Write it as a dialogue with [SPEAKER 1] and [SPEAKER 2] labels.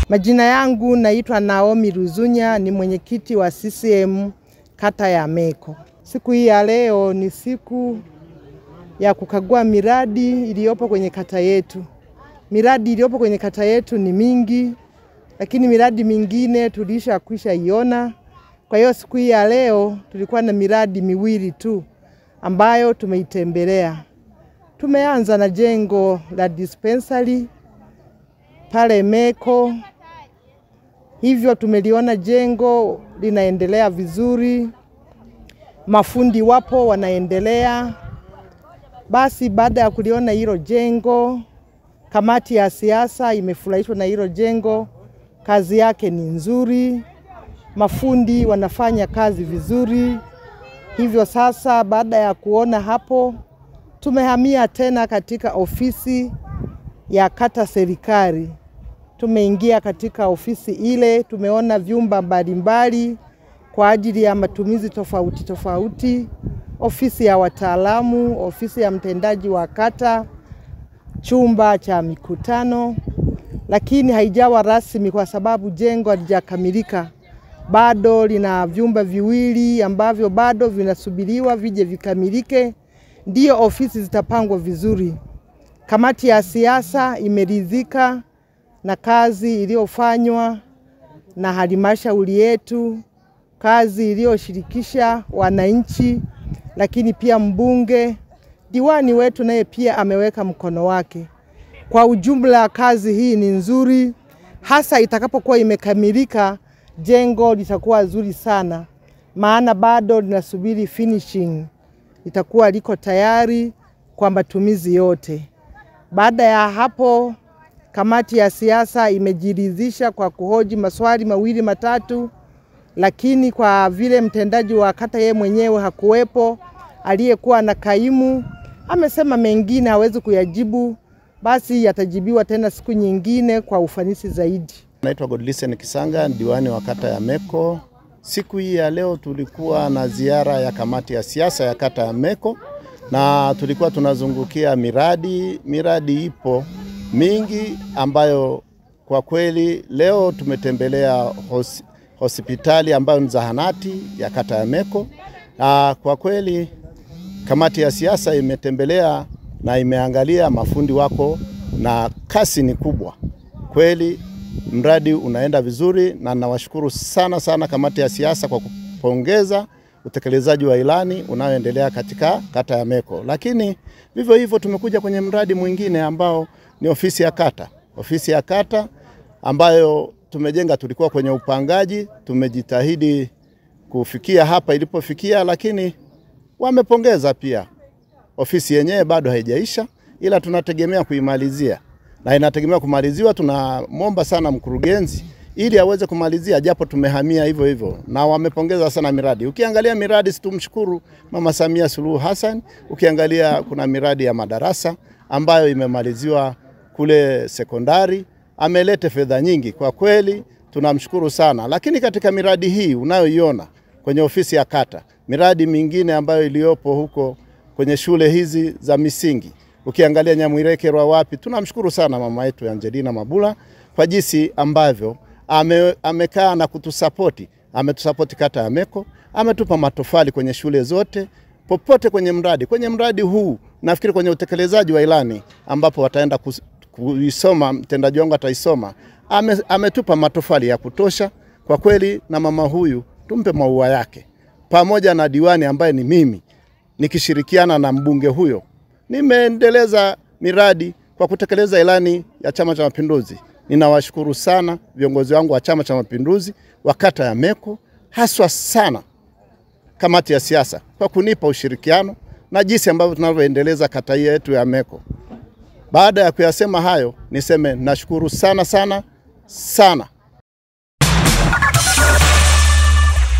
[SPEAKER 1] Majina yangu naitwa Naomi Ruzunya, ni mwenyekiti wa CCM kata ya Meko. Siku hii ya leo ni siku ya kukagua miradi iliyopo kwenye kata yetu. Miradi iliyopo kwenye kata yetu ni mingi, lakini miradi mingine tulishakwisha iona. Kwa hiyo siku hii ya leo tulikuwa na miradi miwili tu ambayo tumeitembelea. Tumeanza na jengo la dispensary pale Meko. Hivyo tumeliona jengo linaendelea vizuri. Mafundi wapo wanaendelea. Basi baada ya kuliona hilo jengo, kamati ya siasa imefurahishwa na hilo jengo. Kazi yake ni nzuri. Mafundi wanafanya kazi vizuri. Hivyo sasa baada ya kuona hapo, tumehamia tena katika ofisi ya kata serikali. Tumeingia katika ofisi ile, tumeona vyumba mbalimbali kwa ajili ya matumizi tofauti tofauti. Ofisi ya wataalamu, ofisi ya mtendaji wa kata, chumba cha mikutano. Lakini haijawa rasmi kwa sababu jengo halijakamilika. Bado lina vyumba viwili ambavyo bado vinasubiriwa vije vikamilike, ndio ofisi zitapangwa vizuri. Kamati ya siasa imeridhika na kazi iliyofanywa na halmashauri yetu, kazi iliyoshirikisha wananchi, lakini pia mbunge, diwani wetu naye pia ameweka mkono wake. Kwa ujumla kazi hii ni nzuri, hasa itakapokuwa imekamilika, jengo litakuwa nzuri sana. Maana bado linasubiri finishing. Litakuwa liko tayari kwa matumizi yote. Baada ya hapo, kamati ya siasa imejiridhisha kwa kuhoji maswali mawili matatu, lakini kwa vile mtendaji wa kata yeye mwenyewe hakuwepo, aliyekuwa na kaimu amesema mengine hawezi kuyajibu, basi yatajibiwa tena siku nyingine kwa ufanisi zaidi.
[SPEAKER 2] Naitwa Godlisten Kisanga, diwani wa kata ya Meko. Siku hii ya leo tulikuwa na ziara ya kamati ya siasa ya kata ya Meko na tulikuwa tunazungukia miradi ipo mingi ambayo kwa kweli leo tumetembelea hospitali ambayo ni zahanati ya kata ya Meko. Kwa kweli kamati ya siasa imetembelea na imeangalia, mafundi wako na kasi ni kubwa. Kweli mradi unaenda vizuri na nawashukuru sana kamati ya siasa kwa kupongeza utekelezaji wa ilani unaoendelea katika kata ya Meko. Lakini vivyo hivyo tumekuja kwenye mradi mwingine ambao ni ofisi ya kata. Ofisi ya kata ambayo tumejenga, tulikuwa kwenye upangaji, tumejitahidi kufikia hapa ilipofikia, lakini wamepongeza pia. Ofisi yenyewe bado haijaisha, ila tunategemea kuimalizia. Na inategemea kumaliziwa, tunamwomba sana mkurugenzi ili aweze kumalizia, japo tumehamia hivyo. Na wamepongeza sana miradi. Ukiangalia miradi, situmshukuru Mama Samia Suluhu Hassan, ukiangalia kuna miradi ya madarasa ambayo imemaliziwa kule sekondari, amelete fedha nyingi. Kwa kweli tunamshukuru sana. Lakini katika miradi hii unayoiona kwenye ofisi ya kata, miradi mingine ambayo iliyopo huko kwenye shule hizi za misingi, ukiangalia Nyamwirekerwa wapi, tunamshukuru sana mama yetu Angelina Mabula kwa jinsi ambavyo amekaa na kutusapoti. Ametusapoti kata ya Meko, ametupa matofali kwenye shule zote, popote kwenye mradi huu. Nafikiri kwenye utekelezaji wa ilani ambapo wataenda kuisoma, mtendaji wangu ataisoma, ametupa matofali ya kutosha. Kwa kweli na mama huyu tumpe maua yake, pamoja na diwani ambaye ni mimi, nikishirikiana na mbunge huyo nimeendeleza miradi kwa kutekeleza ilani ya Chama cha Mapinduzi. Ninawashukuru sana viongozi wangu wa Chama cha Mapinduzi wa kata ya Meko, haswa sana kamati ya siasa kwa kunipa ushirikiano na jinsi ambavyo tunavyoendeleza kata yetu ya Meko. Baada ya kuyasema hayo, niseme nashukuru sana